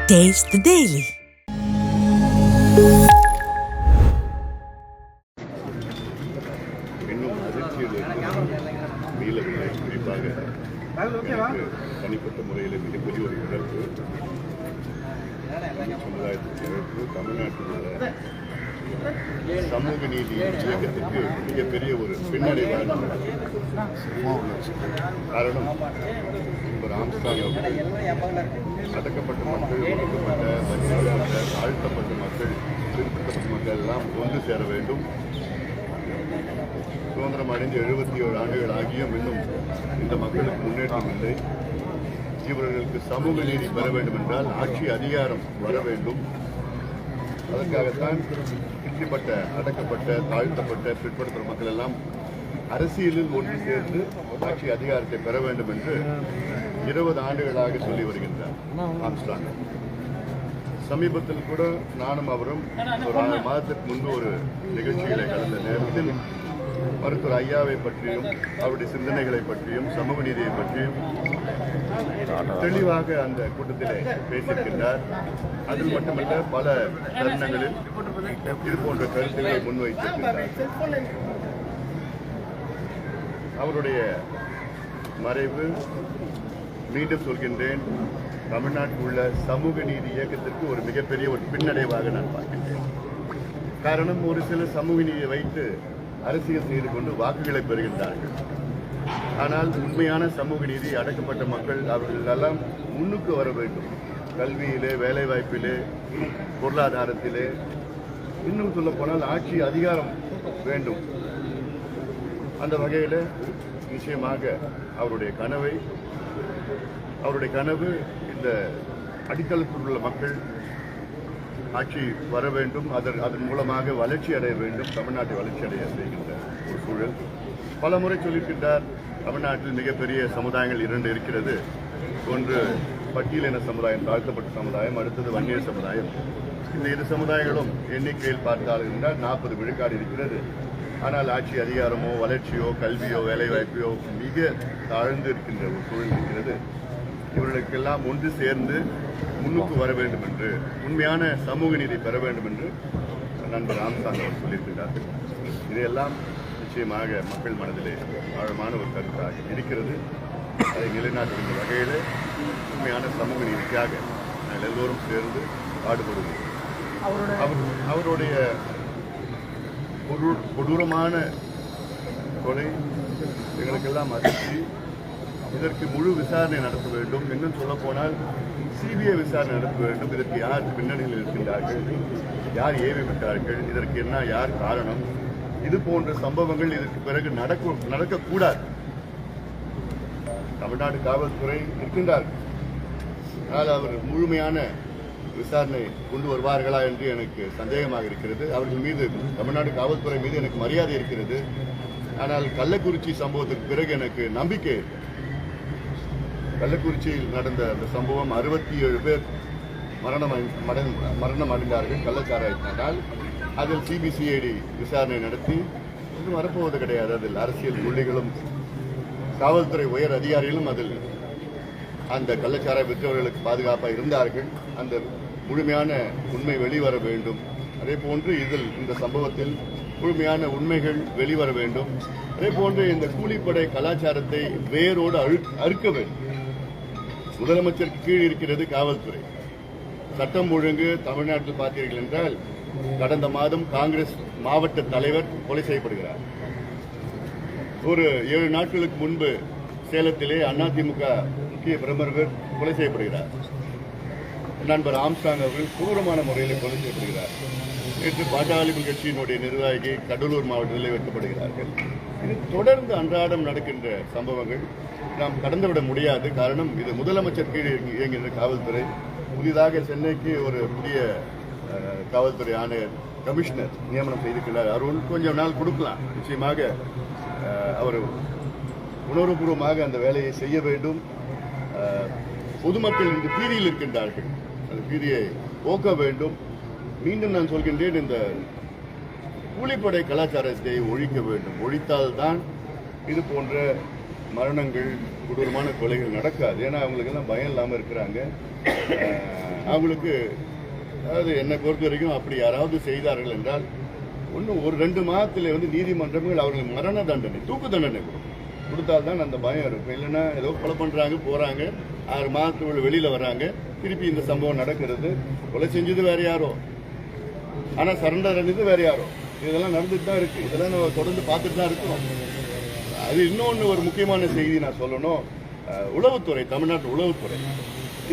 Taste the Daily. இன்னும் அதிர்ச்சியில் மீளவில்லை. குறிப்பாக தனிப்பட்ட முறையில் மிகப்பெரிய ஒரு இழப்பு, சமுதாயத்திற்கு இழப்பு. தமிழ்நாட்டில் உள்ள சமூக நீதி இயக்கத்திற்கு மிகப்பெரிய ஒரு பின்னடைவாக காரணம் ஆம்ஸ்ட்ராங் அடக்கப்பட்ட மக்கள், ஒடுக்கப்பட்ட, வஞ்சிக்கப்பட்ட, தாழ்த்தப்பட்ட மக்கள், பிற்படுத்தப்பட்ட மக்கள் எல்லாம் ஒன்று சேர வேண்டும். சுதந்திரம் அடைந்து 77 ஆண்டுகள் ஆகியும் இன்னும் இந்த மக்களுக்கு முன்னேற்றம் இல்லை. இவர்களுக்கு சமூக நீதி பெற வேண்டும் என்றால் ஆட்சி அதிகாரம் வர வேண்டும். அதற்காகத்தான் பிற்பட்ட, அடக்கப்பட்ட, தாழ்த்தப்பட்ட, பிற்படுத்தப்பட்ட மக்கள் எல்லாம் அரசியலில் ஒன்று சேர்ந்து ஆட்சி அதிகாரத்தை பெற வேண்டும் என்று 20 ஆண்டுகளாக சொல்லி வருகின்றார் ஆம்ஸ்ட்ராங். சமீபத்தில் கூட நானும் அவரும் ஒரு 6 மாதத்திற்கு முன்பு ஒரு நிகழ்ச்சிகளை கலந்த நேரத்தில் மருத்துவர் ஐயாவை பற்றியும் அவருடைய சிந்தனைகளை பற்றியும் சமூக நீதியை பற்றியும் தெளிவாக அந்த கூட்டத்திலே பேசியிருக்கின்றார். அதில் மட்டுமல்ல, பல தருணங்களில் இது போன்ற கருத்துக்களை முன்வைத்திருக்கின்றார். அவருடைய மறைவு, மீண்டும் சொல்கின்றேன், தமிழ்நாட்டில் உள்ள சமூக நீதி இயக்கத்திற்கு ஒரு மிகப்பெரிய ஒரு பின்னடைவாக நான் பார்க்கின்றேன். காரணம், ஒரு சில சமூக நீதியை வைத்து அரசியல் செய்து கொண்டு வாக்குகளை பெறுகின்றார்கள். ஆனால் உண்மையான சமூக நீதி, அடக்கப்பட்ட மக்கள், அவர்கள் எல்லாம் முன்னுக்கு வர வேண்டும். கல்வியிலே, வேலைவாய்ப்பிலே, பொருளாதாரத்திலே, இன்னும் சொல்ல போனால் ஆட்சி அதிகாரம் வேண்டும். அந்த வகையில் நிச்சயமாக அவருடைய கனவு இந்த அடித்தளத்தில் உள்ள மக்கள் ஆட்சி வர வேண்டும். அதன் மூலமாக வளர்ச்சி அடைய வேண்டும், தமிழ்நாட்டை வளர்ச்சி அடைய செய்கின்ற ஒரு சூழல். பல முறை சொல்லியிருக்கின்றார், தமிழ்நாட்டில் மிகப்பெரிய சமுதாயங்கள் 2 இருக்கிறது. ஒன்று பட்டியலின சமுதாயம், தாழ்த்தப்பட்ட சமுதாயம், அடுத்தது வன்னியர் சமுதாயம். இந்த 2 சமுதாயங்களும் எண்ணிக்கையில் பார்த்தால் என்றால் 40 விழுக்காடு இருக்கிறது. ஆனால் ஆட்சி அதிகாரமோ, வளர்ச்சியோ, கல்வியோ, வேலைவாய்ப்பையோ மிக தாழ்ந்து இருக்கின்ற ஒரு சூழல் இருக்கிறது. இவர்களுக்கெல்லாம் ஒன்று சேர்ந்து முன்னுக்கு வர வேண்டும் என்று, உண்மையான சமூக நீதி பெற வேண்டும் என்று நண்பர் ஆம்ஸ்ட்ராங் அவர் சொல்லியிருக்கிறார்கள். இதையெல்லாம் நிச்சயமாக மக்கள் மனதிலே ஆழமான ஒரு கருத்தாக இருக்கிறது. அதை நிலைநாட்டுகின்ற வகையில் உண்மையான சமூக நீதிக்காக நாங்கள் எல்லோரும் சேர்ந்து பாடுபடுவோம். அவருடைய கொடூரமான கொலை எங்களுக்கெல்லாம் அதிர்ச்சி. இதற்கு முழு விசாரணை நடத்த வேண்டும். இன்னும் சொல்ல போனால் சிபிஐ விசாரணை நடத்த வேண்டும். இதற்கு யார் பின்னணியில் இருக்கின்றார்கள், யார் ஏவி விட்டார்கள், இதற்கு என்ன, யார் காரணம், இது போன்ற சம்பவங்கள் இதற்கு பிறகு நடக்கக்கூடாது. தமிழ்நாடு காவல்துறை இருக்கின்றார்கள், ஆனால் அவர் முழுமையான விசாரணை கொண்டு வருவார்களா என்று எனக்கு சந்தேகமாக இருக்கிறது. அவர்கள் மீது, தமிழ்நாடு காவல்துறை மீது எனக்கு மரியாதை இருக்கிறது. ஆனால் கள்ளக்குறிச்சி சம்பவத்துக்கு பிறகு எனக்கு நம்பிக்கை. கள்ளக்குறிச்சியில் நடந்த அந்த சம்பவம் 67 பேர் மரணம் அடைந்தார்கள் கள்ளச்சாராயத்தினால். அதில் சிபிசிஐடி விசாரணை நடத்தி ஒன்றும் வரப்போவது கிடையாது. அதில் அரசியல் புள்ளிகளும் காவல்துறை உயர் அதிகாரிகளும் அதில் அந்த கள்ளச்சாராய விற்றவர்களுக்கு பாதுகாப்பாக இருந்தார்கள். அந்த முழுமையான உண்மை வெளிவர வேண்டும். அதே போன்று இந்த சம்பவத்தில் முழுமையான உண்மைகள் வெளிவர வேண்டும். அதே போன்று இந்த கூலிப்படை கலாச்சாரத்தை வேரோடு அறுக்க வேண்டும். முதலமைச்சருக்கு கீழ் இருக்கிறது காவல்துறை. சட்டம் ஒழுங்கு தமிழ்நாட்டில் பார்த்தீர்கள் என்றால், கடந்த மாதம் காங்கிரஸ் மாவட்ட தலைவர் கொலை செய்யப்படுகிறார். ஒரு 7 நாட்களுக்கு முன்பு சேலத்திலே அதிமுக முக்கிய பிரமுகர் கொலை செய்யப்படுகிறார். நண்பர் ஆம்ஸ்ட்ராங் அவர்கள் கொடூரமான முறையில் கொலை செய்யப்படுகிறார். நேற்று பாட்டாளி கட்சியினுடைய நிர்வாகி கடலூர் மாவட்டத்தில் வெட்டப்படுகிறார்கள். இது தொடர்ந்து அன்றாடம் நடக்கின்ற சம்பவங்கள். நாம் கடந்துவிட முடியாது. காரணம், இது முதலமைச்சர் கீழ் இயங்குகின்ற காவல்துறை. புதிதாக சென்னைக்கு ஒரு புதிய காவல்துறை ஆணையர், கமிஷனர் நியமனம் செய்திருக்கிறார். அருண் கொஞ்சம் நாள் கொடுக்கலாம். நிச்சயமாக அவர் உணர்வுபூர்வமாக அந்த வேலையை செய்ய வேண்டும். பொதுமக்கள் இன்று பீதியில் இருக்கின்றார்கள், அந்த பீதியை போக்க வேண்டும். மீண்டும் நான் சொல்கின்றேன், இந்த கூலிப்படை கலாச்சாரத்தை ஒழிக்க வேண்டும். ஒழித்தால்தான் இது போன்ற மரணங்கள், கொடூரமான கொலைகள் நடக்காது. ஏன்னா அவங்களுக்கெல்லாம் பயம் இல்லாமல் இருக்கிறாங்க. அவங்களுக்கு அதாவது என்னை பொறுத்த வரைக்கும் அப்படி யாராவது செய்தார்கள் என்றால் ஒன்றும் ஒரு 2 மாதத்தில் வந்து நீதிமன்றங்கள் அவர்களுக்கு மரண தண்டனை, தூக்கு தண்டனை கொடுத்தால்தான் அந்த பயம் இருக்கும். இல்லைன்னா ஏதோ கொலை பண்ணுறாங்க, போகிறாங்க, 6 மாதத்துக்குள்ள வெளியில் வராங்க, திருப்பி இந்த சம்பவம் நடக்கிறது. கொலை செஞ்சது வேற யாரோ, ஆனால் சரண்டர் அடைஞ்சது வேற யாரோ. இதெல்லாம் நடந்துட்டு தான் இருக்குது. இதெல்லாம் நம்ம தொடர்ந்து பார்த்துட்டு தான் இருக்கிறோம். அது இன்னொன்று ஒரு முக்கியமான செய்தி நான் சொல்லணும். உளவுத்துறை, தமிழ்நாட்டு உளவுத்துறை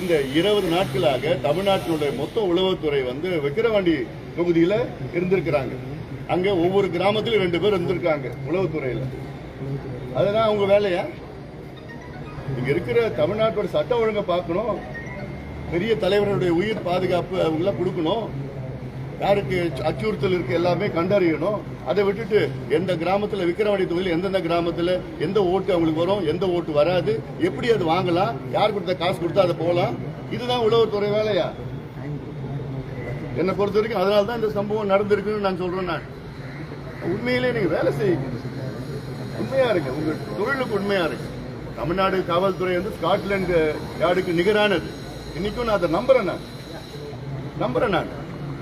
இந்த 20 நாட்களாக தமிழ்நாட்டினுடைய மொத்த உளவுத்துறை வந்து விக்கிரவாண்டி தொகுதியில் இருந்திருக்கிறாங்க. அங்கே ஒவ்வொரு கிராமத்திலும் 2 பேர் இருந்திருக்காங்க உளவுத்துறையில். அதெல்லாம் அவங்க வேலையா? இங்க இருக்கிற தமிழ்நாட்டோட சட்ட ஒழுங்கை பார்க்கணும், பெரிய தலைவர்களுடைய உயிர் பாதுகாப்பு அவங்களாம் கொடுக்கணும், யாருக்கு அச்சுறுத்தல் இருக்கு எல்லாமே கண்டறியணும். அதை விட்டுட்டு எந்த கிராமத்தில் விக்கிரவாண்டி தொகுதியில் எந்தெந்த கிராமத்தில் எந்த ஓட்டு அவங்களுக்கு வரும், எந்த ஓட்டு வராது, எப்படி அது வாங்கலாம், யார் கொடுத்த காசு கொடுத்தா அதை போகலாம், இதுதான் உளவுத்துறை வேலையா? என்னை பொறுத்த வரைக்கும் அதனால தான் இந்த சம்பவம் நடந்திருக்குன்னு நான் சொல்றேன். நான் உண்மையிலே நீங்க வேலை செய்யுங்க, உண்மையா இருக்கு, உங்க தொழிலுக்கு உண்மையா இருக்கு. தமிழ்நாடு காவல்துறை வந்து ஸ்காட்லாந்து யார்டுக்கு நிகரானது. இன்னைக்கும் நான் அதை நம்புறேன். நான்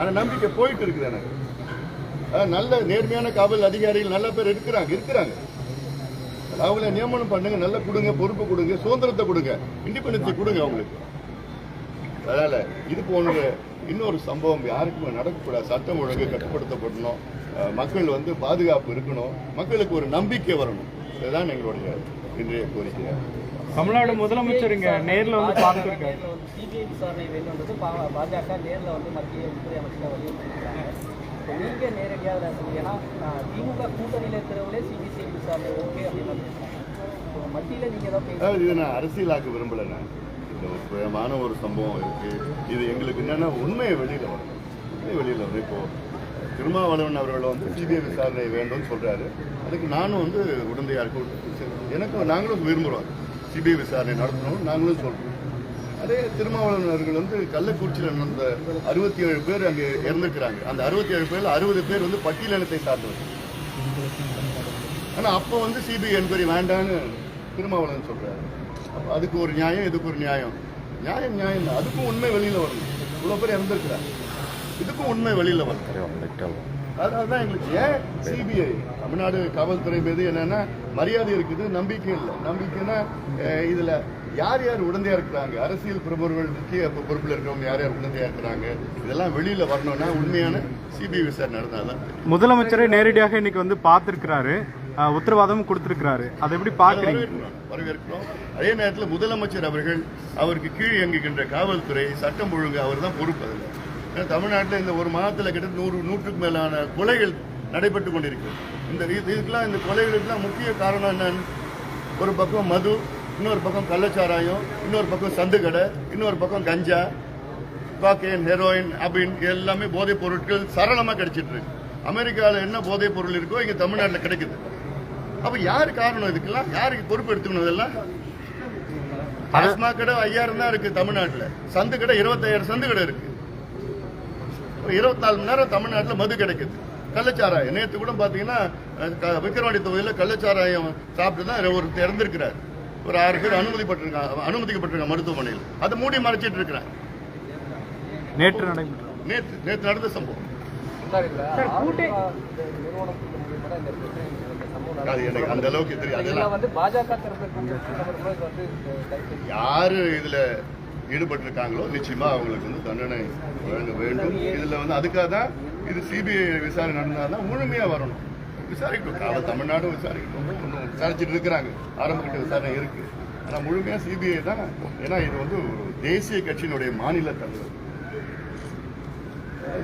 அந்த நம்பிக்கை போயிட்டு இருக்குது எனக்கு. நல்ல நேர்மையான காவல் அதிகாரிகள் நல்ல பேர் இருக்கிறாங்க. அவங்கள நியமனம் பண்ணுங்க, நல்லா கொடுங்க, பொறுப்பு கொடுங்க, சுதந்திரத்தை கொடுங்க, இண்டிபெண்டன்ஸை கொடுங்க அவங்களுக்கு. அதனால இது போன்ற இன்னொரு சம்பவம் யாருக்கும் நடக்கக்கூடாது. சட்டம் ஒழுங்கு கட்டுப்படுத்தப்படணும், மக்கள் வந்து பாதுகாப்பு இருக்கணும், மக்களுக்கு ஒரு நம்பிக்கை வரணும். இதுதான் எங்களுடைய இன்றைய கோரிக்கை. தமிழ்நாடு முதலமைச்சர் இங்க நேரில் வந்து பார்த்துருக்காரு. சிபிஐ விசாரணை வேண்டும்ன்றது பாஜக நேரில் வந்து மத்திய உள்துறை அமைச்சர் வலியுறுத்திருக்காங்க. நீங்க நேரடியாக ஏன்னா திமுக கூட்டணியில் இருக்கிறவங்களே சிபிசிஐ விசாரணை ஓகே அப்படின்னு மத்தியில் நீங்க ஏதாவது இதை நான் அரசியலாக்க விரும்பல. நான் இந்த ஒரு சுயமான ஒரு சம்பவம் இருக்கு. இது எங்களுக்கு என்னன்னா உண்மையை வெளியில வரும். இப்போ திருமாவளவன் அவர்கள் வந்து சிபிஐ விசாரணை வேண்டும்னு சொல்றாரு. அதுக்கு நானும் வந்து உடந்தையா இருக்க நாங்களும் விரும்புகிறோம். சிபிஐ விசாரணை நடத்தணும் நாங்களும் சொல்றோம். அதே திருமாவளவன் அவர்கள் வந்து கள்ளக்குறிச்சியில் நடந்த 67 பேர் அங்கே இறந்துக்கிறாங்க. அந்த 67 பேர்ல 60 பேர் வந்து பட்டியலினத்தை சார்ந்தவர்கள். ஆனா அப்போ வந்து சிபிஐ என்கொயரி வேண்டான்னு திருமாவளவன் சொல்றாரு. அதுக்கு ஒரு நியாயம், இதுக்கு ஒரு நியாயம் தான். அதுக்கும் உண்மை வெளியில வரணும். இவ்வளவு பேர் இறந்துருக்கிறாங்க, இதுக்கும் உண்மை வெளியில வரணும். அதனால்தான் எங்களுக்கு ஏன் சிபிஐ தமிழ்நாடு காவல்துறை மீது என்னன்னா மரியாதை இருக்குது, நம்பிக்கை இல்லை. நம்பிக்கைன்னா இதுல யார் உடந்தையா இருக்கிறாங்க, அரசியல் பிரமுகர்கள் முக்கிய பொறுப்பில் இருக்கிறவங்க யார் உடந்தையா இருக்கிறாங்க, இதெல்லாம் வெளியில வரணும்னா உண்மையான சிபிஐ விசாரணை நடந்தாதான். முதலமைச்சரை நேரடியாக இன்னைக்கு வந்து பார்த்திருக்கிறாரு, உத்தரவாதமும் கொடுத்திருக்கிறாரு. அதை எப்படி பார்க்கிறீங்க? வரவேற்கிறோம். அதே நேரத்தில் முதலமைச்சர் அவர்கள் அவருக்கு கீழ் இயங்குகின்ற காவல்துறை, சட்டம் ஒழுங்கு அவர் தான் பொறுப்பு. அதில் ஏன்னா தமிழ்நாட்டில் இந்த ஒரு மாதத்தில் கிட்டத்தட்ட 100க்கு மேலான கொலைகள் நடைபெற்று கொண்டிருக்கிறது. இந்த கொலைகளுக்கெல்லாம் முக்கிய காரணம் என்னன்னு, ஒரு பக்கம் மது, இன்னொரு பக்கம் கள்ளச்சாராயம், இன்னொரு பக்கம் சந்துக்கடை, இன்னொரு பக்கம் கஞ்சா, காக்கைன், ஹெரோயின் அப்படின்னு எல்லாமே போதைப் பொருட்கள் சரளமாக கிடைச்சிட்டு இருக்கு. அமெரிக்காவில் என்ன போதைப் பொருள் இருக்கோ இங்கே தமிழ்நாட்டில் கிடைக்குது. அப்ப யாரு காரணம்? இதுக்கெல்லாம் யாருக்கு பொறுப்பு எடுத்துக்கணும்? இதெல்லாம் டாஸ்மாக் கடை 5000 தான் இருக்கு தமிழ்நாட்டில், சந்து கடை 25,000 சந்து கடை இருக்கு. 24 மணி நேரம் தமிழ்நாட்டில் மது கிடைக்குது. கள்ளச்சாராயம் நேற்று கூட பாத்தீங்கன்னா விக்கிரவாண்டி தொகுதியில் கள்ளச்சாராயம் சாப்பிட்டு தான் ஒருத்தர் இறந்திருக்கிறார். ஒரு 6 பேர் அனுமதிக்கப்பட்டிருக்காங்க மருத்துவமனையில். அதை மூடி மறைச்சிட்டு இருக்கிறாங்க. நேற்று நடந்த சம்பவம். எனக்கு அந்த அளவுக்கு தெரியாது. யாரு இதுல ஈடுபட்டிருக்காங்களோ நிச்சயமா அவங்களுக்கு வந்து தண்டனை வழங்க வேண்டும். இதுல வந்து அதுக்காக தான் இது சிபிஐ விசாரணை நடந்தாதான் முழுமையா வரணும். விசாரிக்கணும், தமிழ்நாடும் விசாரிக்கணும். இன்னும் விசாரிச்சுட்டு இருக்கிறாங்க, ஆரம்பகட்ட விசாரணை இருக்கு. ஆனா முழுமையா சிபிஐ தான். ஏன்னா இது வந்து ஒரு தேசிய கட்சியினுடைய மாநில தலைவர்.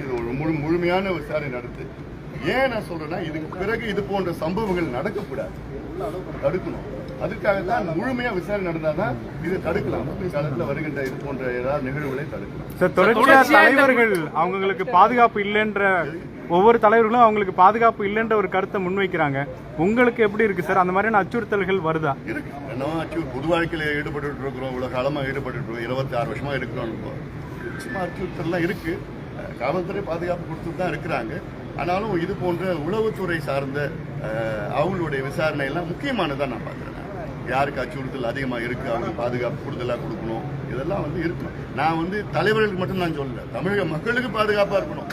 இது ஒரு முழுமையான விசாரணை நடத்து. ஏன் நான் சொல்றேன்னா, இதுக்கு பிறகு இது போன்ற சம்பவங்கள் நடக்கக்கூடாது, தடுக்கணும். அதுக்காக தான் முழுமையா விசாரணை நடந்தாதான் இது தடுக்கலாம். காலத்தில் வருகின்ற இது போன்ற ஏதாவது நிகழ்வுகளை தடுக்கலாம். தொடர்ச்சியா தலைவர்கள் அவங்களுக்கு பாதுகாப்பு இல்லைன்ற, ஒவ்வொரு தலைவர்களும் அவங்களுக்கு பாதுகாப்பு இல்லைன்ற ஒரு கருத்தை முன்வைக்கிறாங்க. உங்களுக்கு எப்படி இருக்கு சார்? அந்த மாதிரியான அச்சுறுத்தல்கள் வருதா? இருக்கு. என்ன பொது வாழ்க்கையில ஈடுபட்டு இருக்கிறோம், இவ்வளவு காலமா ஈடுபட்டு இருக்கோம், 26 வருஷமா இருக்கிறோம். நிச்சயமா அச்சுறுத்தல்லாம் இருக்கு. காவல்துறை பாதுகாப்பு கொடுத்துட்டு தான் இருக்கிறாங்க. ஆனாலும் இது போன்ற உளவுத்துறை சார்ந்த அவங்களுடைய விசாரணை எல்லாம் முக்கியமானதான் நான் பார்க்கிறேன். யாருக்கு அச்சுறுத்தல் அதிகமாக இருக்கு அவங்க பாதுகாப்பு கூடுதலாக கொடுக்கணும், இதெல்லாம் வந்து இருக்கணும். நான் வந்து தலைவர்களுக்கு மட்டும் நான் சொல்லல, தமிழக மக்களுக்கு பாதுகாப்பா இருக்கணும்,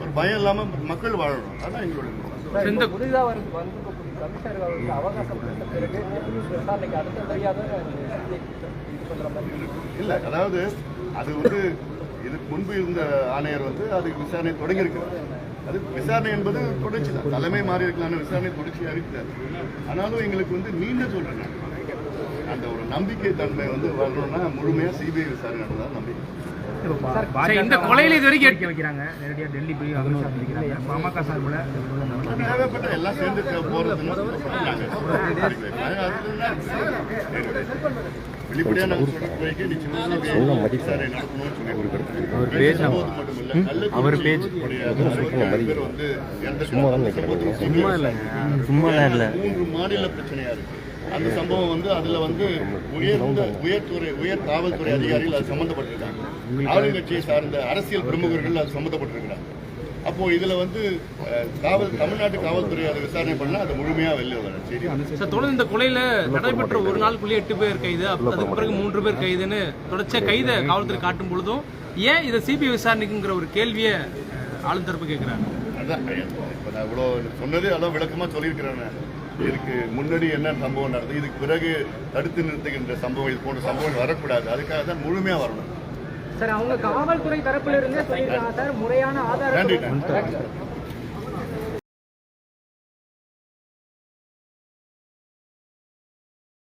ஒரு பயம் இல்லாம மக்கள் வாழணும். அதான் எங்களுடைய இந்த புதிதாக வந்திருக்கக்கூடிய கமிஷனர் அவருக்கு அவகாசம் கொடுத்த பிறகு விசாரணைக்கு அடுத்தபடியாக பண்ற மாதிரி இல்ல. அதாவது அது வந்து இதுக்கு முன்பு இருந்த ஆணையர் வந்து அதுக்கு விசாரணை தொடங்கியிருக்கிறார். அது விசாரணை என்பது தொடர்ச்சி தான், தலைமை மாறி இருக்கலாம்னு விசாரணை தொடர்ச்சியாக இருக்கிறார். ஆனாலும் எங்களுக்கு வந்து மீண்டும் சொல்றேன், அந்த ஒரு நம்பிக்கை தன்மை வந்து வரணும்னா முழுமையா சிபிஐ விசாரணை நடந்தா நம்பிக்கை. இந்த கொலையில இது வரைக்கும் எடுக்க வைக்கிறாங்க, நேரடியாக டெல்லி போய் வைக்கிறாங்க. பாமக சார்பில் தேவைப்பட்ட எல்லாம் சேர்ந்து போறதுன்னு வெளிப்படையா நாங்க சொல்றதுக்கு நிச்சயமா விசாரணை நடத்தணும்னு சொல்லியிருக்கிறோம். அவர் பேர் வந்து சும்மா இல்ல 3 மாநில பிரச்சனையா இருக்கு. அந்த சம்பவம் வந்து அதுல வந்து உயர் காவல்துறை அதிகாரிகள் அது சம்பந்தப்பட்டிருக்காங்க, ஆளுங்கட்சியை சார்ந்த அரசியல் பிரமுகர்கள் அது சம்பந்தப்பட்டிருக்கிறாங்க. அப்போ இதுல வந்து தமிழ்நாட்டு காவல்துறை அதை விசாரணை பண்ணா அது முழுமையா வெளில வரும். சரி, தொடர்ந்து இந்த கொலையில நடைபெற்ற ஒரு நாளுக்குள்ளே 8 பேர் கைது, அதுக்கு பிறகு 3 பேர் கைதுன்னு தொடர்ச்சியா கைதை காவல்துறை காட்டும் பொழுதும் ஏன் இதை சிபிஐ விசாரணைக்குங்கிற ஒரு கேள்வியை ஆளுந்தரப்பு கேட்கிறாங்க. அதான் இப்ப நான் இவ்வளவு சொன்னது அதான் விளக்கமா சொல்லியிருக்கிறேன். இதுக்கு முன்னாடி என்ன சம்பவம் நடந்தது, இதுக்கு பிறகு தடுத்து நிறுத்துகின்ற சம்பவம், இது போன்ற சம்பவம் வரக்கூடாது, அதுக்காக தான் முழுமையா வரணும். சார் அவங்க காவல்துறை தரப்பிலிருந்தே சொல்லியிருக்காங்க சார், முறையான ஆதாரம் நன்றி.